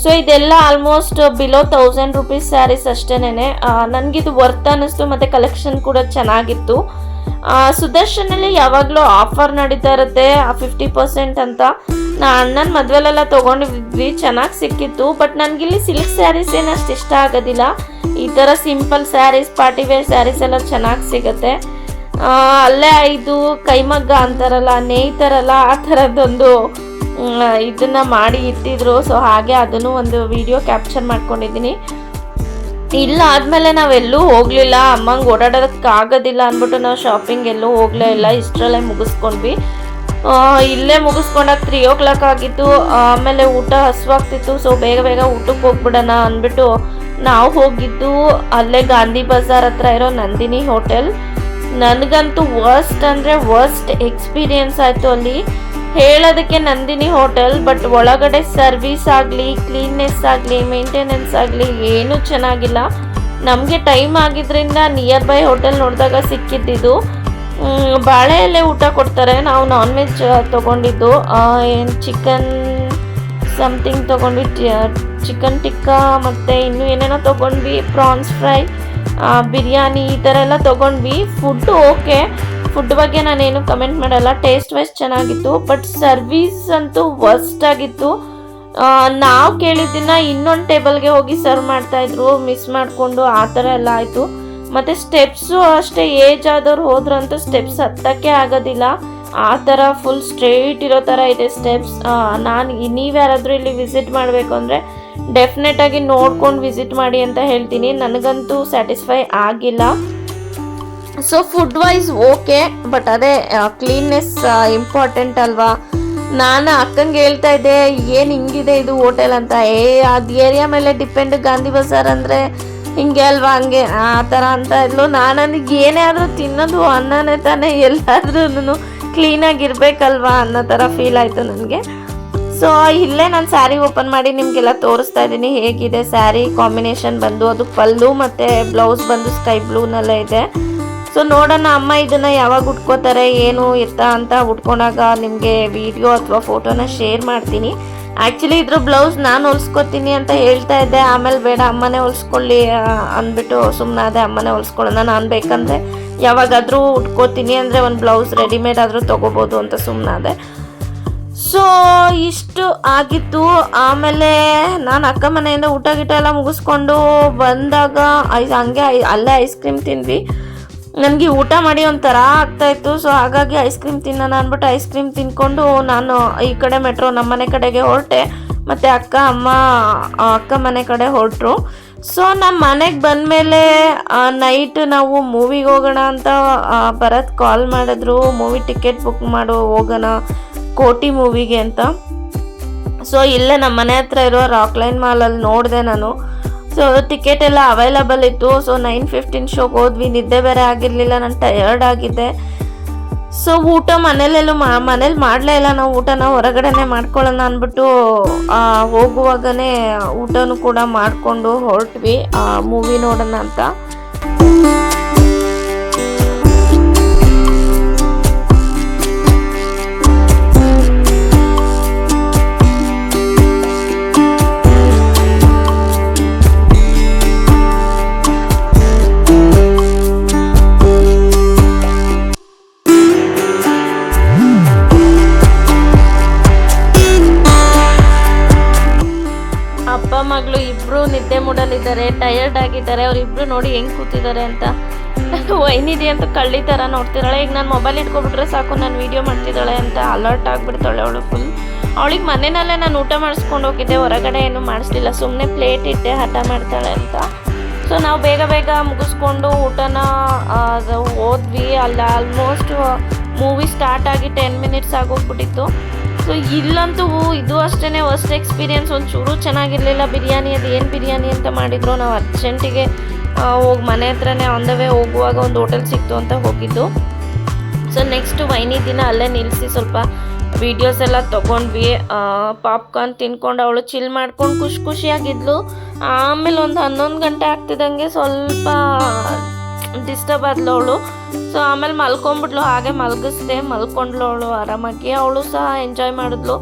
Speaker 1: ಸೊ ಇದೆಲ್ಲ ಆಲ್ಮೋಸ್ಟ್ ಬಿಲೋ 1000 ರುಪೀಸ್ ಸ್ಯಾರೀಸ್ ಅಷ್ಟೇನೆ. ನನಗಿದು ವರ್ತ್ ಅನ್ನಿಸ್ತು ಮತ್ತು ಕಲೆಕ್ಷನ್ ಕೂಡ ಚೆನ್ನಾಗಿತ್ತು. ಸುದರ್ಶನಲ್ಲಿ ಯಾವಾಗಲೂ ಆಫರ್ ನಡೀತಾ ಇರುತ್ತೆ 50% ಅಂತ. ಅಣ್ಣನ ಮದುವೆಲೆಲ್ಲ ತೊಗೊಂಡಿದ್ವಿ, ಚೆನ್ನಾಗಿ ಸಿಕ್ಕಿತ್ತು. ಬಟ್ ನನಗಿಲ್ಲಿ ಸಿಲ್ಕ್ ಸ್ಯಾರೀಸ್ ಏನು ಅಷ್ಟು ಇಷ್ಟ ಆಗೋದಿಲ್ಲ. ಈ ಥರ simple saris, party wear saris ಎಲ್ಲ ಚೆನ್ನಾಗಿ ಸಿಗುತ್ತೆ. ಅಲ್ಲೇ ಇದು ಕೈಮಗ್ಗ ಅಂತಾರಲ್ಲ, ನೇಯ್ತಾರಲ್ಲ, ಆ ಥರದ್ದೊಂದು ಇದನ್ನು ಮಾಡಿ ಇಟ್ಟಿದ್ರು. ಸೊ ಹಾಗೆ ಅದನ್ನು ಒಂದು ವಿಡಿಯೋ ಕ್ಯಾಪ್ಚರ್ ಮಾಡ್ಕೊಂಡಿದ್ದೀನಿ. ಇಲ್ಲ ಆದಮೇಲೆ ನಾವೆಲ್ಲೂ ಹೋಗಲಿಲ್ಲ, ಅಮ್ಮಂಗೆ ಓಡಾಡೋದಕ್ಕಾಗೋದಿಲ್ಲ ಅಂದ್ಬಿಟ್ಟು ನಾವು ಶಾಪಿಂಗ್ ಎಲ್ಲೂ ಹೋಗಲೇ ಇಲ್ಲ. ಇಷ್ಟರಲ್ಲೇ ಮುಗಿಸ್ಕೊಂಡ್ವಿ. ಇಲ್ಲೇ ಮುಗಿಸ್ಕೊಂಡಾಗ 3 o'clock ಆಗಿತ್ತು. ಆಮೇಲೆ ಊಟ ಹಸುವಾಗ್ತಿತ್ತು. ಸೊ ಬೇಗ ಬೇಗ ಊಟಕ್ಕೆ ಹೋಗ್ಬಿಡೋಣ ಅಂದ್ಬಿಟ್ಟು ನಾವು ಹೋಗಿದ್ದು ಅಲ್ಲೇ ಗಾಂಧಿ ಬಜಾರ್ ಹತ್ರ ಇರೋ ನಂದಿನಿ ಹೋಟೆಲ್. ನನಗಂತೂ ವರ್ಸ್ಟ್ ಅಂದರೆ ವರ್ಸ್ಟ್ ಎಕ್ಸ್ಪೀರಿಯನ್ಸ್ ಆಯಿತು ಅಲ್ಲಿ. ಹೇಳೋದಕ್ಕೆ ನಂದಿನಿ ಹೋಟೆಲ್, ಬಟ್ ಒಳಗಡೆ ಸರ್ವಿಸ್ ಆಗಲಿ, ಕ್ಲೀನ್ನೆಸ್ ಆಗಲಿ, ಮೇಂಟೆನೆನ್ಸ್ ಆಗಲಿ ಏನೂ ಚೆನ್ನಾಗಿಲ್ಲ. ನಮಗೆ ಟೈಮ್ ಆಗಿದ್ದರಿಂದ ನಿಯರ್ ಬೈ ಹೋಟೆಲ್ ನೋಡಿದಾಗ ಸಿಕ್ಕಿದ್ದಿದ್ದು. ಬಾಳೆ ಎಲೆ ಊಟ ಕೊಡ್ತಾರೆ. ನಾವು ನಾನ್ ವೆಜ್ ತೊಗೊಂಡಿದ್ದು, ಏನು ಚಿಕನ್ ಸಮಥಿಂಗ್ ತೊಗೊಂಡ್ವಿ, ಚಿಕನ್ ಟಿಕ್ಕಾ ಮತ್ತು ಇನ್ನೂ ಏನೇನೋ ತೊಗೊಂಡ್ವಿ, ಪ್ರಾನ್ಸ್ ಫ್ರೈ, ಬಿರಿಯಾನಿ, ಈ ಥರ ಎಲ್ಲ ತೊಗೊಂಡ್ವಿ. ಫುಡ್ಡು ಓಕೆ, ಫುಡ್ ಬಗ್ಗೆ ನಾನೇನು ಕಮೆಂಟ್ ಮಾಡಲ್ಲ, ಟೇಸ್ಟ್ ವೈಸ್ ಚೆನ್ನಾಗಿತ್ತು. ಬಟ್ ಸರ್ವೀಸ್ ಅಂತೂ ವರ್ಸ್ಟ್ ಆಗಿತ್ತು. ನಾವು ಕೇಳಿದ್ದನ್ನ ಇನ್ನೊಂದು ಟೇಬಲ್ಗೆ ಹೋಗಿ ಸರ್ವ್ ಮಾಡ್ತಾಯಿದ್ರು, ಮಿಸ್ ಮಾಡಿಕೊಂಡು ಆ ಥರ ಎಲ್ಲ ಆಯಿತು. ಮತ್ತು ಸ್ಟೆಪ್ಸು ಅಷ್ಟೇ, ಏಜ್ ಆದವ್ರು ಹೋದ್ರಂತೂ ಸ್ಟೆಪ್ಸ್ ಹತ್ತಕ್ಕೆ ಆಗೋದಿಲ್ಲ. ಆ ಥರ ಫುಲ್ ಸ್ಟ್ರೇಟ್ ಇರೋ ಥರ ಇದೆ ಸ್ಟೆಪ್ಸ್. ನೀವು ಯಾರಾದರೂ ಇಲ್ಲಿ ವಿಸಿಟ್ ಮಾಡಬೇಕು ಅಂದರೆ ಡೆಫಿನೆಟಾಗಿ ನೋಡ್ಕೊಂಡು ವಿಸಿಟ್ ಮಾಡಿ ಅಂತ ಹೇಳ್ತೀನಿ. ನನಗಂತೂ ಸ್ಯಾಟಿಸ್ಫೈ ಆಗಿಲ್ಲ. So food wise okay, but ಅದೇ ಕ್ಲೀನ್ನೆಸ್ ಇಂಪಾರ್ಟೆಂಟ್ ಅಲ್ವಾ. ನಾನು ಅಕ್ಕಂಗೆ ಹೇಳ್ತಾ ಇದ್ದೆ, ಏನು ಹಿಂಗಿದೆ ಇದು ಹೋಟೆಲ್ ಅಂತ. ಅದು ಏರಿಯಾ ಮೇಲೆ ಡಿಪೆಂಡ್, ಗಾಂಧಿ ಬಜಾರ್ ಅಂದರೆ ಹಿಂಗೆ ಅಲ್ವಾ, ಹಂಗೆ ಆ ಥರ ಅಂತ ಇದ್ಲು. ನನಗೆ ಏನೇ ಆದರೂ ತಿನ್ನೋದು ಅನ್ನನೇ ತಾನೇ, ಎಲ್ಲಾದ್ರೂ ಕ್ಲೀನಾಗಿರ್ಬೇಕಲ್ವಾ ಅನ್ನೋ ಥರ ಫೀಲ್ ಆಯಿತು ನನಗೆ. ಸೊ ಇಲ್ಲೇ ನಾನು ಸ್ಯಾರಿ ಓಪನ್ ಮಾಡಿ ನಿಮಗೆಲ್ಲ ತೋರಿಸ್ತಾ ಇದ್ದೀನಿ ಹೇಗಿದೆ ಸ್ಯಾರಿ ಕಾಂಬಿನೇಷನ್ ಬಂದು. ಅದು ಪಲ್ಲು ಮತ್ತು ಬ್ಲೌಸ್ ಬಂದು ಸ್ಕೈ ಬ್ಲೂನಲ್ಲೇ ಇದೆ. ಸೊ ನೋಡೋಣ ಅಮ್ಮ ಇದನ್ನು ಯಾವಾಗ ಉಟ್ಕೋತಾರೆ, ಏನು ಎತ್ತ ಅಂತ. ಉಟ್ಕೊಂಡಾಗ ನಿಮಗೆ ವಿಡಿಯೋ ಅಥವಾ ಫೋಟೋನ ಶೇರ್ ಮಾಡ್ತೀನಿ. ಆ್ಯಕ್ಚುಲಿ ಇದ್ರ ಬ್ಲೌಸ್ ನಾನು ಹೊಲ್ಸ್ಕೊತೀನಿ ಅಂತ ಹೇಳ್ತಾ ಇದ್ದೆ, ಆಮೇಲೆ ಬೇಡ ಅಮ್ಮನೇ ಹೊಲ್ಸ್ಕೊಳ್ಳಿ ಅಂದ್ಬಿಟ್ಟು ಸುಮ್ಮನಾದೆ. ಅಮ್ಮನೇ ಹೊಲ್ಸ್ಕೊಳ್ಳೋಣ, ನಾನು ಬೇಕಂದರೆ ಯಾವಾಗಾದರೂ ಉಟ್ಕೋತೀನಿ, ಅಂದರೆ ಒಂದು ಬ್ಲೌಸ್ ರೆಡಿಮೇಡ್ ಆದರೂ ತೊಗೋಬೋದು ಅಂತ ಸುಮ್ಮನಾದೆ. ಸೊ ಇಷ್ಟು ಆಗಿತ್ತು. ಆಮೇಲೆ ನಾನು ಅಕ್ಕ ಮನೆಯಿಂದ ಊಟ ಗೀಟ ಎಲ್ಲ ಮುಗಿಸ್ಕೊಂಡು ಬಂದಾಗ ಹಂಗೆ ಅಲ್ಲೇ ಐಸ್ ಕ್ರೀಮ್ ತಿಂದ್ವಿ. ನನಗೆ ಊಟ ಮಾಡಿ ಒಂಥರ ಆಗ್ತಾಯಿತ್ತು. ಸೊ ಹಾಗಾಗಿ ಐಸ್ ಕ್ರೀಮ್ ತಿನ್ನೋಣ ಅಂದ್ಬಿಟ್ಟು ಐಸ್ ಕ್ರೀಮ್ ತಿನ್ಕೊಂಡು ನಾನು ಈ ಕಡೆ ಮೆಟ್ರೋ ನಮ್ಮ ಮನೆ ಕಡೆಗೆ ಹೊರಟೆ. ಮತ್ತು ಅಕ್ಕ ಮನೆ ಕಡೆ ಹೊರಟರು. ಸೊ ನಮ್ಮ ಮನೆಗೆ ಬಂದಮೇಲೆ ನೈಟ್ ನಾವು ಮೂವಿಗೆ ಹೋಗೋಣ ಅಂತ ಭರತ್ ಕಾಲ್ ಮಾಡಿದ್ರು. ಮೂವಿ ಟಿಕೆಟ್ ಬುಕ್ ಮಾಡು, ಹೋಗೋಣ ಕೋಟಿ ಮೂವಿಗೆ ಅಂತ. ಸೊ ಇಲ್ಲೇ ನಮ್ಮ ಮನೆ ಹತ್ರ ಇರೋ ರಾಕ್ಲೈನ್ ಮಾಲಲ್ಲಿ ನೋಡಿದೆ ನಾನು. ಸೊ ಟಿಕೆಟ್ ಎಲ್ಲ ಅವೈಲಬಲ್ ಇತ್ತು. ಸೊ 9:15 ಶೋಗೆ ಹೋದ್ವಿ. ನಿದ್ದೆ ಬೇರೆ ಆಗಿರಲಿಲ್ಲ, ನಾನು ಟಯರ್ಡ್ ಆಗಿದ್ದೆ. ಸೊ ಊಟ ಮನೇಲಿ ಮಾಡಲೇ ಇಲ್ಲ. ನಾವು ಊಟನ ಹೊರಗಡೆನೆ ಮಾಡ್ಕೊಳ್ಳೋಣ ಅಂದ್ಬಿಟ್ಟು ಹೋಗುವಾಗನೇ ಊಟನೂ ಕೂಡ ಮಾಡಿಕೊಂಡು ಹೊರಟ್ವಿ ಮೂವಿ ನೋಡೋಣ ಅಂತ. ಮಗಳು ಇಬ್ರು ನಿದ್ದೆ ಮೂಡಲಿದ್ದಾರೆ, ಟಯರ್ಡ್ ಆಗಿದ್ದಾರೆ. ಅವರಿಬ್ರು ನೋಡಿ ಹೆಂಗೆ ಕೂತಿದ್ದಾರೆ ಅಂತ. ವೈನಿದೆ ಅಂತ ಕಳ್ಳಿ ಥರ ನೋಡ್ತಿದ್ದಾಳೆ. ಈಗ ನಾನು ಮೊಬೈಲ್ ಇಟ್ಕೊಬಿಟ್ರೆ ಸಾಕು, ನಾನು ವೀಡಿಯೋ ಮಾಡ್ತಿದ್ದಾಳೆ ಅಂತ ಅಲರ್ಟ್ ಆಗಿಬಿಡ್ತಾಳೆ ಅವಳು ಫುಲ್. ಅವಳಿಗೆ ಮನೆಯಲ್ಲೇ ನಾನು ಊಟ ಮಾಡಿಸ್ಕೊಂಡು ಹೋಗಿದ್ದೆ, ಹೊರಗಡೆ ಏನೂ ಮಾಡಿಸ್ಲಿಲ್ಲ, ಸುಮ್ಮನೆ ಪ್ಲೇಟ್ ಇಟ್ಟೆ ಹಠ ಮಾಡ್ತಾಳೆ ಅಂತ. ಸೊ ನಾವು ಬೇಗ ಬೇಗ ಮುಗಿಸ್ಕೊಂಡು ಊಟನ ಹೋದ್ವಿ. ಅಲ್ಲಿ ಆಲ್ಮೋಸ್ಟ್ ಮೂವಿ ಸ್ಟಾರ್ಟ್ ಆಗಿ 10 minutes ಆಗೋಗ್ಬಿಟ್ಟಿತ್ತು. ಸೊ ಸೊ ಇಲ್ಲಂತೂ ಇದು ಅಷ್ಟೇ ಫಸ್ಟ್ ಎಕ್ಸ್ಪೀರಿಯನ್ಸ್. ಒಂಚೂರು ಚೆನ್ನಾಗಿರಲಿಲ್ಲ ಬಿರಿಯಾನಿ. ಅದು ಏನು ಬಿರಿಯಾನಿ ಅಂತ ಮಾಡಿದ್ರು. ನಾವು ಅರ್ಜೆಂಟಿಗೆ ಹೋಗಿ ಮನೆ ಹತ್ರನೇ ಆನ್ ದ ವೇ ಹೋಗುವಾಗ ಒಂದು ಹೋಟೆಲ್ ಸಿಕ್ತು ಅಂತ ಹೋಗಿದ್ದು. ಸೊ ನೆಕ್ಸ್ಟ್ ವೈನಿ ದಿನ ಅಲ್ಲೇ ನಿಲ್ಲಿಸಿ ಸ್ವಲ್ಪ ವೀಡಿಯೋಸ್ ಎಲ್ಲ ತೊಗೊಂಡ್ವಿ. ಪಾಪ್ಕಾರ್ನ್ ತಿನ್ಕೊಂಡು ಅವಳು ಚಿಲ್ ಮಾಡ್ಕೊಂಡು ಖುಷಿಯಾಗಿದ್ಲು. ಆಮೇಲೆ ಒಂದು 11 ಗಂಟೆ ಆಗ್ತಿದ್ದಂಗೆ ಸ್ವಲ್ಪ ಡಿಸ್ಟರ್ಬ್ ಆದ್ಲು ಅವಳು. ಸೊ ಆಮೇಲೆ ಮಲ್ಕೊಂಡ್ಬಿಟ್ಲು. ಹಾಗೆ ಮಲಗಿಸ್ದೆ, ಮಲ್ಕೊಂಡ್ಲು ಅವಳು ಆರಾಮಾಗಿ. ಅವಳು ಸಹ ಎಂಜಾಯ್ ಮಾಡಿದ್ಲು.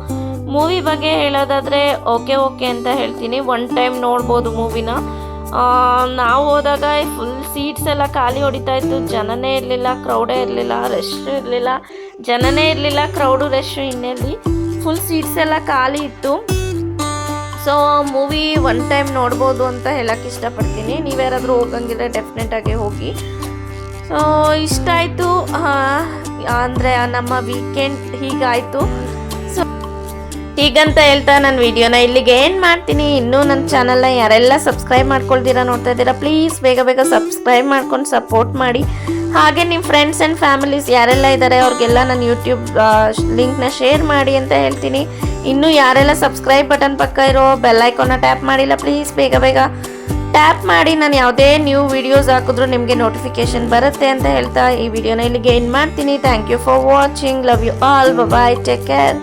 Speaker 1: ಮೂವಿ ಬಗ್ಗೆ ಹೇಳೋದಾದರೆ ಓಕೆ ಅಂತ ಹೇಳ್ತೀನಿ. ಒನ್ ಟೈಮ್ ನೋಡ್ಬೋದು ಮೂವಿನ. ನಾವು ಹೋದಾಗ ಫುಲ್ ಸೀಟ್ಸ್ ಎಲ್ಲ ಖಾಲಿ ಹೊಡಿತಾ ಇತ್ತು. ಜನನೇ ಇರಲಿಲ್ಲ, ಕ್ರೌಡೇ ಇರಲಿಲ್ಲ, ರಶ್ ಇರಲಿಲ್ಲ. ಜನನೇ ಇರಲಿಲ್ಲ, ಕ್ರೌಡು ರಶ್ಶು ಇನ್ನೆಲ್ಲಿ. ಫುಲ್ ಸೀಟ್ಸ್ ಎಲ್ಲ ಖಾಲಿ ಇತ್ತು. ಸೊ ಮೂವಿ ಒನ್ ಟೈಮ್ ನೋಡ್ಬೋದು ಅಂತ ಹೇಳಕ್ಕೆ ಇಷ್ಟಪಡ್ತೀನಿ. ನೀವ್ಯಾರಾದರೂ ಹೋಗಂಗಿದ್ರೆ ಡೆಫಿನೆಟಾಗಿ ಹೋಗಿ. ಸೊ ಇಷ್ಟ ಆಯಿತು. ಅಂದರೆ ನಮ್ಮ ವೀಕೆಂಡ್ ಹೀಗಾಯಿತು. ಸೊ ಹೀಗಂತ ಹೇಳ್ತಾ ನನ್ನ ವಿಡಿಯೋನ ಇಲ್ಲಿಗೆ ಏನು ಮಾಡ್ತೀನಿ. ಇನ್ನೂ ನನ್ನ ಚಾನಲ್ನ ಯಾರೆಲ್ಲ ಸಬ್ಸ್ಕ್ರೈಬ್ ಮಾಡ್ಕೊಳ್ತೀರಾ ನೋಡ್ತಾ ಇದ್ದೀರಾ, ಪ್ಲೀಸ್ ಬೇಗ ಸಬ್ಸ್ಕ್ರೈಬ್ ಮಾಡ್ಕೊಂಡು ಸಪೋರ್ಟ್ ಮಾಡಿ. ಹಾಗೆ ನಿಮ್ಮ ಫ್ರೆಂಡ್ಸ್ ಆ್ಯಂಡ್ ಫ್ಯಾಮಿಲೀಸ್ ಯಾರೆಲ್ಲ ಇದ್ದಾರೆ ಅವ್ರಿಗೆಲ್ಲ ನನ್ನ ಯೂಟ್ಯೂಬ್ ಲಿಂಕ್ನ ಶೇರ್ ಮಾಡಿ ಅಂತ ಹೇಳ್ತೀನಿ. ಇನ್ನೂ ಯಾರೆಲ್ಲ ಸಬ್ಸ್ಕ್ರೈಬ್ ಬಟನ್ ಪಕ್ಕ ಇರೋ ಬೆಲ್ ಐಕಾನ್ನ ಟ್ಯಾಪ್ ಮಾಡಿಲ್ಲ, ಪ್ಲೀಸ್ ಬೇಗ ಟ್ಯಾಪ್ ಮಾಡಿ. ನಾನು ಯಾವುದೇ ನ್ಯೂ ವಿಡಿಯೋಸ್ ಹಾಕಿದ್ರು ನಿಮಗೆ ನೋಟಿಫಿಕೇಶನ್ ಬರುತ್ತೆ ಅಂತ ಹೇಳ್ತಾ ಈ ವಿಡಿಯೋನ ಇಲ್ಲಿಗೆ ಏನು ಮಾಡ್ತೀನಿ. Thank you for watching. Love you all. Bye. Take care.